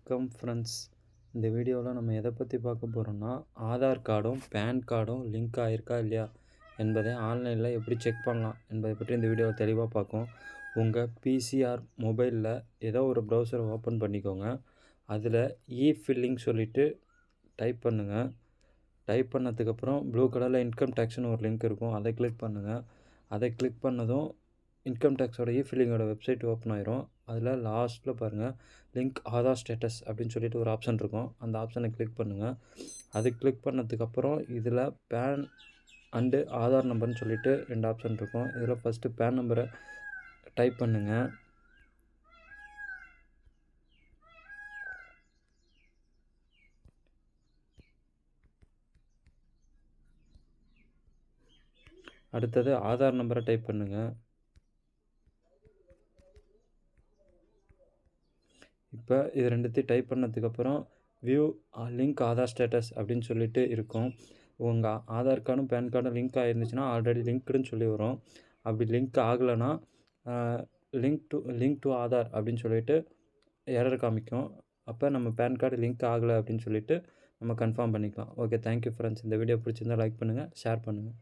வணக்கம் ஃப்ரெண்ட்ஸ். இந்த வீடியோவில் நம்ம எதை பற்றி பார்க்க போகிறோம்னா, ஆதார் கார்டும் பேன் கார்டும் லிங்க் ஆகிருக்கா இல்லையா என்பதை ஆன்லைனில் எப்படி செக் பண்ணலாம் என்பதை பற்றி இந்த வீடியோவில் தெளிவாக பார்க்கும். உங்கள் பிசிஆர் மொபைலில் ஏதோ ஒரு ப்ரௌசரை ஓப்பன் பண்ணிக்கோங்க. அதில் ஃபில்லிங் சொல்லிவிட்டு டைப் பண்ணுங்கள். டைப் பண்ணதுக்கப்புறம் ப்ளூ கலரில் இன்கம் டேக்ஸ்னு ஒரு லிங்க் இருக்கும், அதை கிளிக் பண்ணுங்கள். அதை கிளிக் பண்ணதும் இன்கம் டேக்ஸோட ஃபில்லிங்கோட வெப்சைட் ஓப்பன் ஆயிரும். அதில் லாஸ்ட்டில் பாருங்கள், லிங்க் ஆதார் ஸ்டேட்டஸ் அப்படின்னு சொல்லிட்டு ஒரு ஆப்ஷன் இருக்கும். அந்த ஆப்ஷனை கிளிக் பண்ணுங்கள். அது கிளிக் பண்ணதுக்கப்புறம் இதில் பேன் அண்டு ஆதார் நம்பர்னு சொல்லிட்டு 2 ஆப்ஷன் இருக்கும். இதில் ஃபஸ்ட்டு பேன் நம்பரை டைப் பண்ணுங்கள். அடுத்தது ஆதார் நம்பரை டைப் பண்ணுங்கள். இப்போ இது ரெண்டுத்தையும் டைப் பண்ணதுக்கப்புறம் வியூ லிங்க் ஆதார் ஸ்டேட்டஸ் அப்படின்னு சொல்லிட்டு இருக்கும். உங்கள் ஆதார் கார்டும் பேன் கார்டும் லிங்க் ஆகிருந்துச்சுன்னா ஆல்ரெடி லிங்க்டுன்னு சொல்லி வரும். அப்படி லிங்க் ஆகலைன்னா லிங்க் டு ஆதார் அப்படின்னு சொல்லிட்டு எரர் காமிக்கும். அப்போ நம்ம பேன் கார்டு லிங்க் ஆகலை அப்படின்னு சொல்லிட்டு நம்ம கன்ஃபார்ம் பண்ணிக்கலாம். Okay, thank you friends. இந்த வீடியோ பிடிச்சிருந்தால் லைக் பண்ணுங்கள், ஷேர் பண்ணுங்கள்.